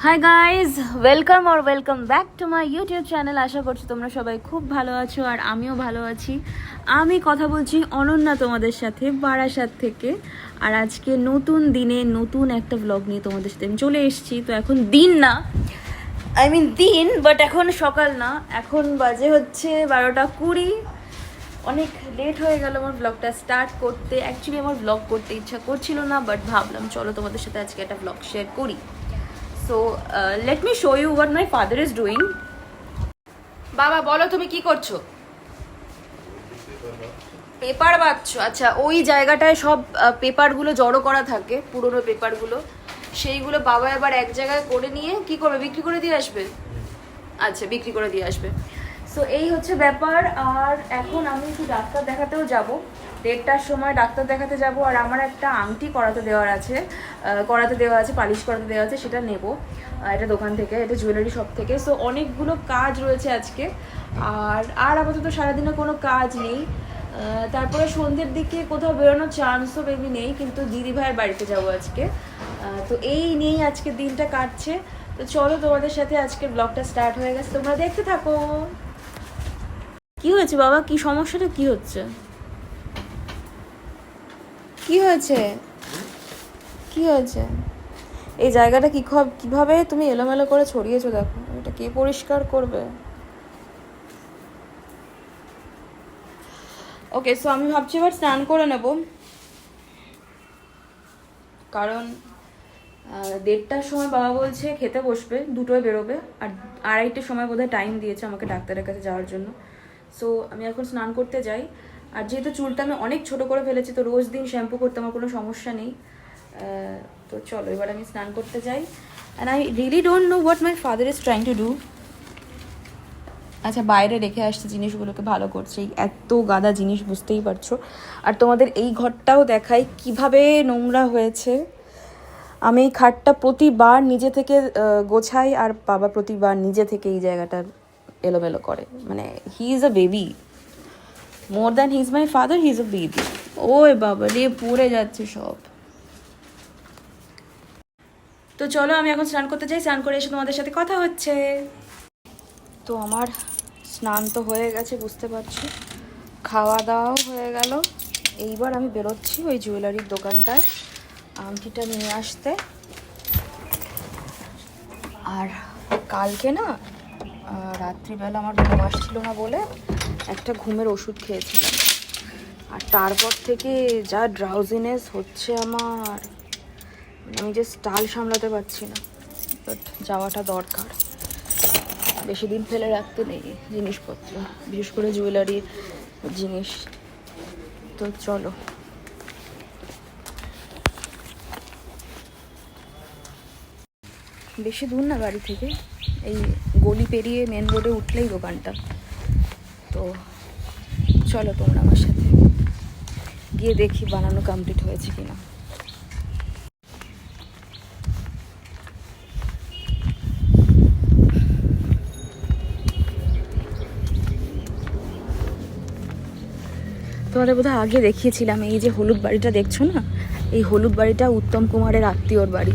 High guys, welcome back to my YouTube channel. আশা করছি তোমরা সবাই খুব ভালো আছো আর আমিও ভালো আছি। আমি কথা বলছি অনন্যা তোমাদের সাথে বারাসাত থেকে। আর আজকে নতুন দিনে নতুন একটা ব্লগ নিয়ে তোমাদের সাথে আমি চলে এসেছি। তো এখন দিন না, দিন বাট এখন সকাল না, এখন বাজে হচ্ছে 12:20। অনেক লেট হয়ে গেল আমার ব্লগটা স্টার্ট করতে। অ্যাকচুয়ালি আমার ব্লগ করতে ইচ্ছা করছিল না, বাট ভাবলাম চলো তোমাদের সাথে আজকে একটা ব্লগ শেয়ার করি। So let me show you what my father is doing. বাবা বলো তুমি কি করছো? পেপার বাঁধছো? আচ্ছা, ওই জায়গাটায় সব পেপারগুলো জড়ো করা থাকে, পুরনো পেপারগুলো, সেইগুলো বাবা এবার এক জায়গায় করে নিয়ে কি করবে, বিক্রি করে দিয়ে আসবে। আচ্ছা, বিক্রি করে দিয়ে আসবে। সো এই হচ্ছে ব্যাপার। আর এখন আমি একটু ডাক্তার দেখাতেও যাব, 1:30টার সময় ডাক্তার দেখাতে যাব। আর আমার একটা আংটি করাতে দেওয়া আছে, পালিশ করাতে দেওয়া আছে, সেটা নেব এটা দোকান থেকে, এটা জুয়েলারি শপ থেকে। সো অনেকগুলো কাজ রয়েছে আজকে। আর আপাতত সারাদিনে কোনো কাজ নেই। তারপরে সন্ধ্যের দিকে কোথাও বেরোনোর চান্সও বেবি নেই, কিন্তু দিদি ভাইয়ের বাড়িতে যাবো আজকে। তো এই নিয়েই আজকে দিনটা কাটছে। তো চলো তোমাদের সাথে আজকের ব্লগটা স্টার্ট হয়ে গেছে, তোমরা দেখতে থাকো। কি হয়েছে বাবা, কি সমস্যাটা কি হচ্ছে? কি হয়েছে? কি হয়েছে? এই জায়গাটা কিভাবে তুমি এলোমেলো করে ছড়িয়েছো, দেখো এটা কে পরিষ্কার করবে? ওকে, সো আমি ভাবছি এবার স্নান করে নেব, কারণ 1:30টার সময় বাবা বলছে খেতে বসবে, 2টোয় বেরোবে। আর 2:30টার সময় বোধহয় টাইম দিয়েছে আমাকে ডাক্তারের কাছে যাওয়ার জন্য। সো আমি এখন স্নান করতে যাই। আর যেহেতু চুলটা আমি অনেক ছোট করে ফেলেছি, তো রোজ দিন শ্যাম্পু করতে আমার কোনো সমস্যা নেই। তো চলো এবার আমি স্নান করতে যাই। And I really don't know what my father is trying to do. আচ্ছা, বাইরে রেখে আসছে জিনিসগুলোকে, ভালো করছে। এই এত গাদা জিনিস, বুঝতেই পারছো। আর তোমাদের এই ঘরটাও দেখাই কিভাবে নোংরা হয়েছে। আমি এই খাটটা প্রতিবার নিজে থেকে গোছাই, আর বাবা প্রতিবার নিজে থেকে এই জায়গাটা এলোমেলো করে। মানে he is a baby, more than he is my father, he is a baby. ওই বাবা রে, পড়ে যাচ্ছে সব। তো চলো আমি এখন স্নান করতে যাই, স্নান করে এসে তোমাদের সাথে কথা হচ্ছে। তো আমার স্নান তো হয়ে গেছে, বুঝতে পারছি, খাওয়া দাওয়াও হয়ে গেল। এইবার আমি বেরোচ্ছি ওই জুয়েলারির দোকানটায় আংটিটা নিয়ে আসতে। আর কালকে না রাত্রিবেলা আমার ঘুম আসছিল না বলে একটা ঘুমের ওষুধ খেয়েছিলাম। আর তারপর থেকে যা ড্রাউজিনেস হচ্ছে আমার, আমি যে স্টাল সামলাতে পারছি না। বাট যাওয়াটা দরকার, বেশি দিন ফেলে রাখতে নেই জিনিসপত্র, বিশেষ করে জুয়েলারির জিনিস। তো চলো। বেশি দূর না বাড়ি থেকে, এই গলি পেরিয়ে মেন রোডে উঠলেই দোকানটা। তো চলো তোমরা আমার সাথে গিয়ে দেখি বানানো কমপ্লিট হয়েছে কিনা। তোমাদের বোধহয় আগে দেখিয়েছিলাম, এই যে হলুদ বাড়িটা দেখছো না, এই হলুদ বাড়িটা উত্তম কুমারের আত্মীয়র বাড়ি।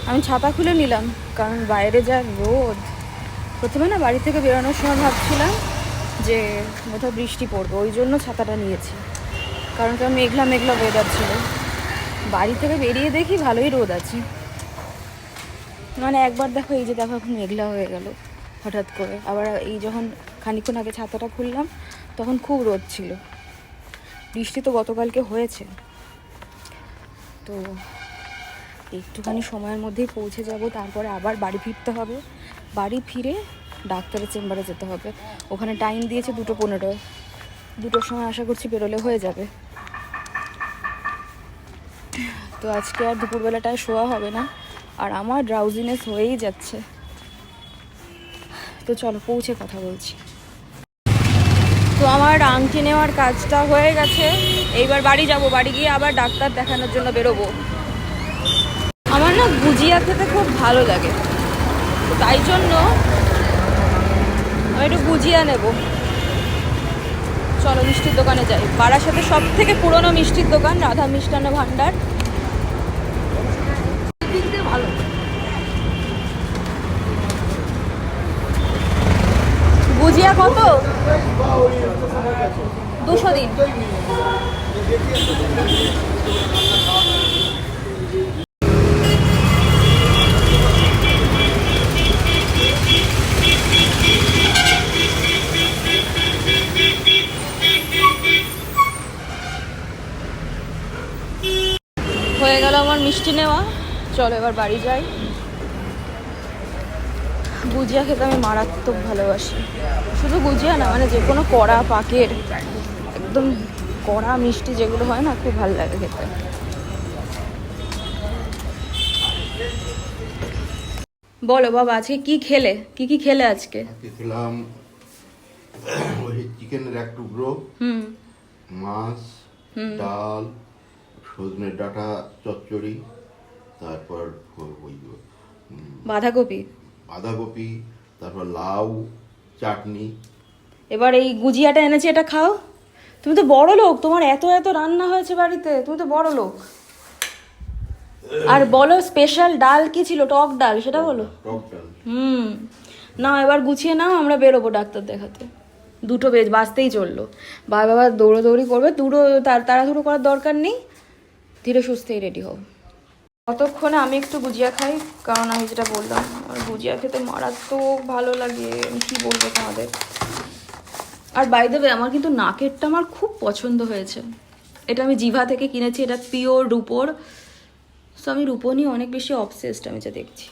আমি ছাতা খুলে নিলাম, কারণ বাইরে যা রোদ। প্রথমে না বাড়ি থেকে বেরোনোর সময় ভাবছিলাম যে কোথাও বৃষ্টি পড়বে, ওই জন্য ছাতাটা নিয়েছি, কারণ মেঘলা মেঘলা ওয়েদার ছিল। বাড়ি থেকে বেরিয়ে দেখি ভালোই রোদ আছে। মানে একবার দেখো, এই যে দেখো এখন মেঘলা হয়ে গেল হঠাৎ করে। আবার এই যখন খানিকক্ষণ আগে ছাতাটা খুললাম তখন খুব রোদ ছিল। বৃষ্টি তো গতকালকে হয়েছে। তো একটুখানি সময়ের মধ্যেই পৌঁছে যাব, তারপরে আবার বাড়ি ফিরতে হবে। বাড়ি ফিরে ডাক্তারের চেম্বারে যেতে হবে। ওখানে টাইম দিয়েছে 2:15, 2টোর সময় আশা করছি বেরোলে হয়ে যাবে। তো আজকে আর দুপুরবেলাটায় শোয়া হবে না, আর আমার ড্রাউজিনেস হয়েই যাচ্ছে। তো চলো পৌঁছে কথা বলছি। তো আমার আংটি নেওয়ার কাজটা হয়ে গেছে, এইবার বাড়ি যাব। বাড়ি গিয়ে আবার ডাক্তার দেখানোর জন্য বেরোবো। আমার না গুজিয়া খেতে খুব ভালো লাগে, তো তাই জন্য আমি একটু গুজিয়া নেব। চলো মিষ্টির দোকানে যাই। বারাসাতে সব থেকে পুরনো মিষ্টির দোকান রাধা মিষ্টান্ন ভাণ্ডার। গুজিয়া কত? 200 দিন। হয়ে গেল আমার মিষ্টি নেওয়া। চলো এবার বাড়ি যাই। গুজিয়া খেতে আমি মারাত্মক ভালোবাসি। শুধু গুজিয়া না, মানে যে কোনো কড়া পাকের একদম কড়া মিষ্টি যেগুলো হয় না, খুব ভালো লাগে খেতে। বলো বাবা, আজকে কি খেলে? কি খেলে আজকে? খেলাম ওই চিকেনের এক টুকরো, মাছ, ডাল, সজনে ডাঁটা চচ্চড়ি, তারপর ওই বাঁধাকপি, তারপর লাউ, চাটনি। এবার এই গুজিয়াটা এনেছি, এটা খাও। তুমি তো বড় লোক, তোমার এত এত রান্না হয়েছে বাড়িতে, তুমি তো বড় লোক। আর বলো স্পেশাল ডাল কি ছিল? টক ডাল, সেটা বলো। টক ডাল। না, এবার গুছিয়ে নাও, আমরা বেরোবো ডাক্তার দেখাতে। 2টো বাজতেই চললো। বাবা দৌড়োদৌড়ি করবে, তাড়াহুড়ো করার দরকার নেই, ধীরে সুস্থেই রেডি হও। ততক্ষণে আমি একটু গুজিয়া খাই, কারণ আমি যেটা বললাম আমার গুজিয়া খেতে মারাত্মক ভালো লাগে। আমি কী বলবো তোমাদের। আর বাই দ্য ওয়ে, আমার কিন্তু নাকেরটা আমার খুব পছন্দ হয়েছে। এটা আমি জিভা থেকে কিনেছি, এটা পিওর রূপোর। সো আমি রূপো নিয়ে অনেক বেশি অবসেসড, আমি যা দেখছি।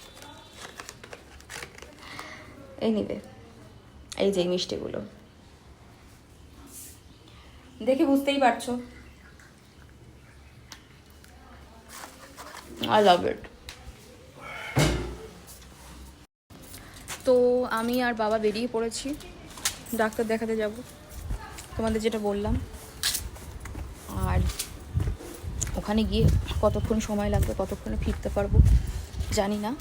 এই নিবে, এই যে মিষ্টিগুলো দেখে বুঝতেই পারছো, আই লাভ ইট। তো আমি আর বাবা বেরিয়ে পড়েছি, ডাক্তার দেখাতে যাব, তোমাদের যেটা বললাম। আর ওখানে গিয়ে কতক্ষণ সময় লাগবে, কতক্ষণে ফিরতে পারবো জানি না,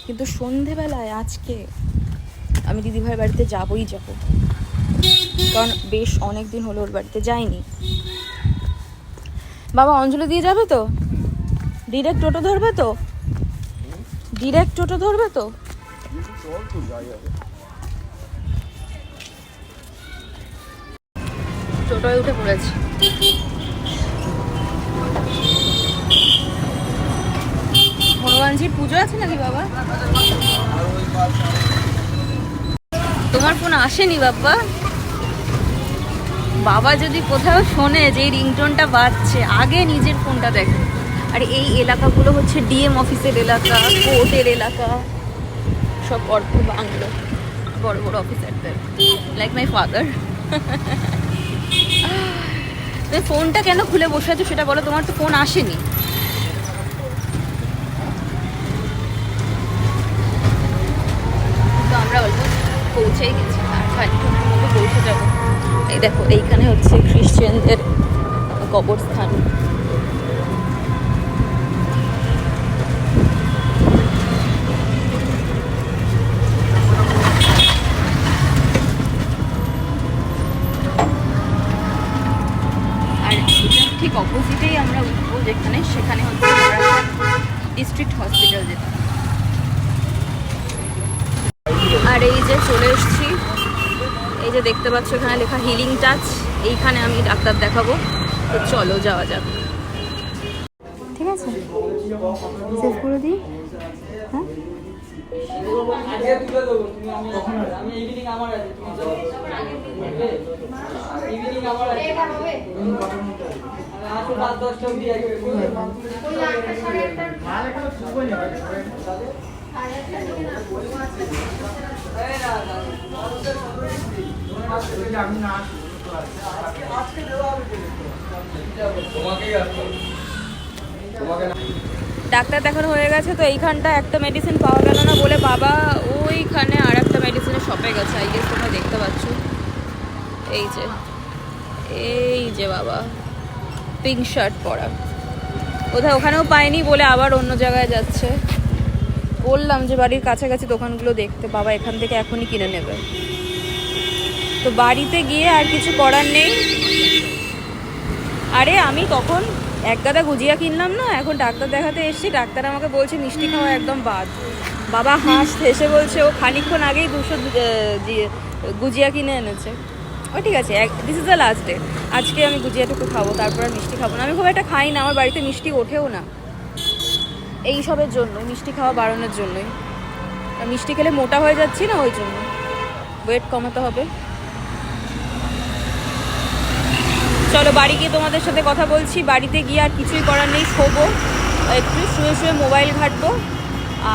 কিন্তু সন্ধেবেলায় আজকে আমি দিদিভাইয়ের বাড়িতে যাবই যাব, কারণ বেশ অনেক দিন হলো ওর বাড়িতে যাইনি। বাবা অঞ্জলি দিয়ে যাবে তো? ডিরেক্ট টোটো ধরবে তো? টোটোয় উঠে পড়েছি। হনুমানজির পুজো আছে নাকি বাবা? তোমার ফোন আসেনি বাবা? বাবা যদি কোথাও শোনে যে রিংটোনটা বাজছে, আগে নিজের ফোনটা দেখে। আর এই এলাকাগুলো হচ্ছে ডিএম অফিসের এলাকা, কোর্টের এলাকা, সব অর্থ বাংলো, বড় বড় অফিসারদের, লাইক মাই ফাদার। তুমি ফোনটা কেন খুলে বসে আছো সেটা বলো, তোমার তো ফোন আসেনি। তো আমরা অলমোস্ট পৌঁছেই গেছি, আর খানিকক্ষণের মধ্যে পৌঁছে যাবো। এই দেখো, এইখানে হচ্ছে খ্রিশ্চানদের কবরস্থান। আর ঠিক অপোজিটেই আমরা উঠবো যেখানে, সেখানে হচ্ছে ডিস্ট্রিক্ট হসপিটাল যেটা। আর এই যে চলে এসেছি, এই যে দেখতে পাচ্ছ এখানে লেখা হিলিং টাচ, এইখানে আমি ডাক্তার দেখাবো। তো চলো যাওয়া যাক। ঠিক আছে, সেভ করে দিই। হ্যাঁ, ডাক্তার দেখানো হয়ে গেছে। তো এইখানটা একটা মেডিসিন পাওয়া গেল না বলে বাবা ওইখানে আর একটা মেডিসিনের শপে গেছে। আই গেস তোমরা দেখতে পাচ্ছ, এই যে বাবা পিঙ্ক শার্ট পরা, কোথায় ওখানেও পায়নি বলে আবার অন্য জায়গায় যাচ্ছে। বললাম যে বাড়ির কাছাকাছি দোকানগুলো দেখতে, বাবা এখান থেকে এখনই কিনে নেবে। তো বাড়িতে গিয়ে আর কিছু করার নেই। আরে আমি তখন এক গাদা গুজিয়া কিনলাম না, এখন ডাক্তার দেখাতে এসেছি, ডাক্তার আমাকে বলছে মিষ্টি খাওয়া একদম বাদ। বাবা হেসে বলছে ও খানিকক্ষণ আগেই গুজিয়া কিনে এনেছে। ও ঠিক আছে, this is the last day. আজকে আমি গুজিয়াটুকু খাবো, তারপর আর মিষ্টি খাবো না। আমি খুব একটা খাই না, আমার বাড়িতে মিষ্টি ওঠেও না এই সবের জন্য, মিষ্টি খাওয়া বাড়ানোর জন্যই। আর মিষ্টি খেলে মোটা হয়ে যাচ্ছি না, ওই জন্য ওয়েট কমাতে হবে। চলো বাড়ি গিয়ে তোমাদের সাথে কথা বলছি। বাড়িতে গিয়ে আর কিছুই করার নেই, শোবো একটু, শুয়ে শুয়ে মোবাইল ঘাঁটবো,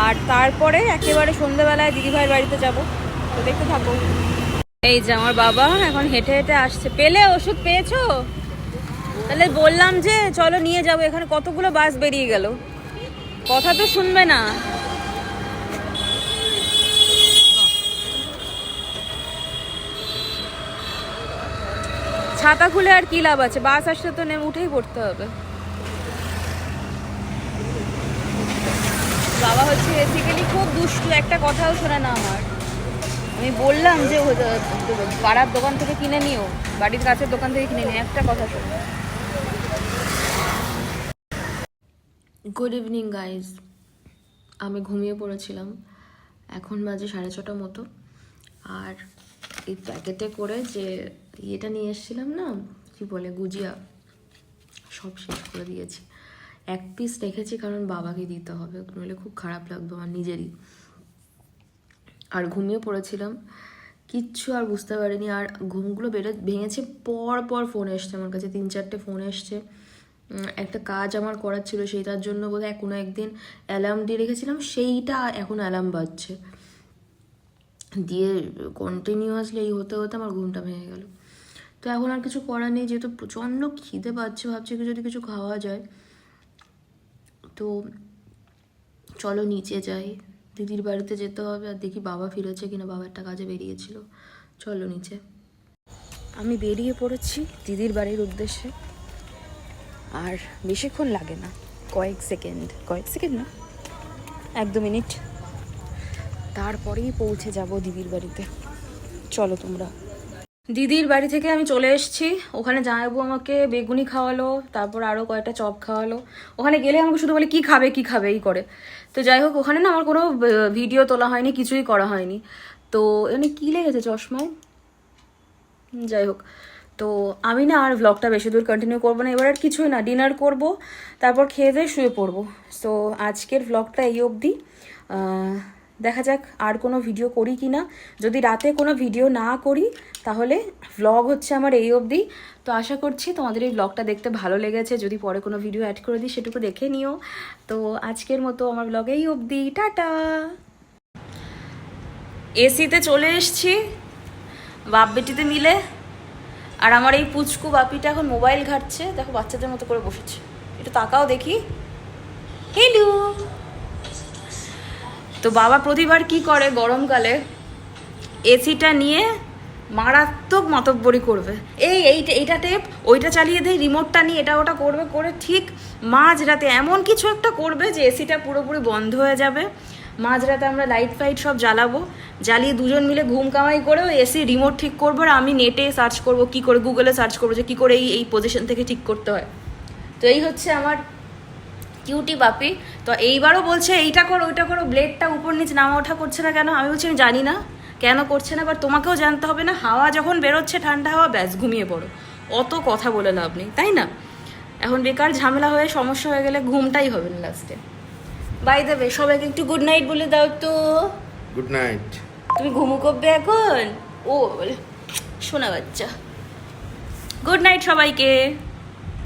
আর তারপরে একেবারে সন্ধ্যেবেলায় দিদিভাইয়ের বাড়িতে যাব। তো দেখতে থাকো। এই যে আমার বাবা এখন হেঁটে হেঁটে আসছে। পেলে ওষুধ পেয়েছো? তাহলে বললাম যে চলো নিয়ে যাবো, এখানে কতগুলো বাস বেরিয়ে গেল, কথা তো শুনবে না। ছাতা খুলে আর কি লাভ আছে, বাস আসলে তো নেমে উঠেই পড়তে হবে। বাবা হচ্ছে বেসিক্যালি খুব দুষ্টু, একটা কথাও শোনে না আমার। আমি বললাম যে পাড়ার দোকান থেকে কিনে নিও, বাড়ির কাছের দোকান থেকে কিনে নিও, একটা কথা শোনে। গুড ইভিনিং গাইজ, আমি ঘুমিয়ে পড়েছিলাম, এখন বাজে 6:30 মতো। আর এই প্যাকেটে করে যে ইয়েটা নিয়ে এসেছিলাম না, কি বলে, গুজিয়া, সব শেষ করে দিয়েছি। এক পিস রেখেছি কারণ বাবাকে দিতে হবে, নইলে খুব খারাপ লাগবে আমার নিজেরই। আর ঘুমিয়ে পড়েছিলাম, কিচ্ছু আর বুঝতে পারিনি। আর ঘুমগুলো ভেঙেছে পর পর ফোন এসছে আমার কাছে, 3-4টে ফোন এসছে। একটা কাজ আমার করার ছিল, সেইটার জন্য বোধহয় কোনো একদিন অ্যালার্ম দিয়ে রেখেছিলাম, সেইটা এখন অ্যালার্ম বাজছে, দিয়ে কন্টিনিউয়াসলি এই হতে হতে আমার ঘুমটা ভেঙে গেল। তো এখন আর কিছু করার নেই, যেহেতু প্রচণ্ড খিদে পাচ্ছে, ভাবছি যদি কিছু খাওয়া যায়। তো চলো নিচে যাই, দিদির বাড়িতে যেতে হবে। আর দেখি বাবা ফিরেছে কিনা, বাবা একটা কাজে বেরিয়েছিল। চলো নিচে। আমি বেরিয়ে পড়েছি দিদির বাড়ির উদ্দেশ্যে, আর বেশিক্ষণ লাগে না, কয়েক সেকেন্ড না, 1-2 মিনিট, তারপরেই পৌঁছে যাব দিদির বাড়িতে। চলো তোমরা। দিদির বাড়ি থেকে আমি চলে এসেছি, ওখানে জামাইবাবু আমাকে বেগুনি খাওয়ালো, তারপর আরও কয়েকটা চপ খাওয়ালো। ওখানে গেলে আমাকে শুধু বলে কি খাবে এই করে। তো যাই হোক, ওখানে না আমার কোনো ভিডিও তোলা হয়নি, কিছুই করা হয়নি। তো এখানে কী লেগেছে চশমায়, যাই হোক। তো আমি না আর ভ্লগটা বেশি দূর কন্টিনিউ করবো না, এবার আর কিছুই না, ডিনার করব, তারপর খেয়ে দিয়ে শুয়ে পড়বো। সো আজকের ভ্লগটা এই অবধি। দেখা যাক আর কোনো ভিডিও করি কি না। যদি রাতে কোনো ভিডিও না করি তাহলে ভ্লগ হচ্ছে আমার এই অবধি। তো আশা করছি তোমাদের এই ভ্লগটা দেখতে ভালো লেগেছে, যদি পরে কোনো ভিডিও অ্যাড করে দিই সেটুকু দেখে নিও। তো আজকের মতো আমার ভ্লগ এই অবধি, টাটা। এসিতে চলে এসছি বাপ বেটিতে মিলে, আর আমার এই পুচকু বাপিটা এখন মোবাইল ঘাটছে, দেখো বাচ্চাদের মতো করে বসেছে, একটু তাকাও দেখি, হেলু। তো বাবা প্রতিবার কি করে গরমকালে, এসিটা নিয়ে মারাত্মক মাতব্বরি করবে, এইটা টেপ ওইটা চালিয়ে দেয়, রিমোটটা নিয়ে এটা ওটা করবে, করে ঠিক মাঝরাতে এমন কিছু একটা করবে যে এসিটা পুরোপুরি বন্ধ হয়ে যাবে। মাঝরাতে আমরা লাইট ফাইট সব জ্বালাবো, জ্বালিয়ে দুজন মিলে ঘুম কামাই করে ওই এসি রিমোট ঠিক করবো, আর আমি নেটে সার্চ করবো কি করে, গুগলে সার্চ করবো যে কী করে এই পজিশন থেকে ঠিক করতে হয়। তো এই হচ্ছে আমার কিউটি বাপি। তো এইবারও বলছে এইটা করো ওইটা করো, ব্লেডটা উপর নিচে নামা ওঠা করছে না কেন। আমি বলছি আমি জানি না কেন করছে না, বাট তোমাকেও জানতে হবে না। হাওয়া যখন বেরোচ্ছে ঠান্ডা হাওয়া, ব্যাস ঘুমিয়ে পড়ো, অত কথা বলে লাভ নেই, তাই না? এখন বেকার ঝামেলা হয়ে সমস্যা হয়ে গেলে ঘুমটাই হবে না লাস্টে। বাই দ্য ওয়ে, সবাইকে একটু গুড নাইট বলে দাও তো। Good night. তুমি ঘুমু করবে এখন? ও বলে শোনা বাচ্চা। গুড নাইট সবাইকে।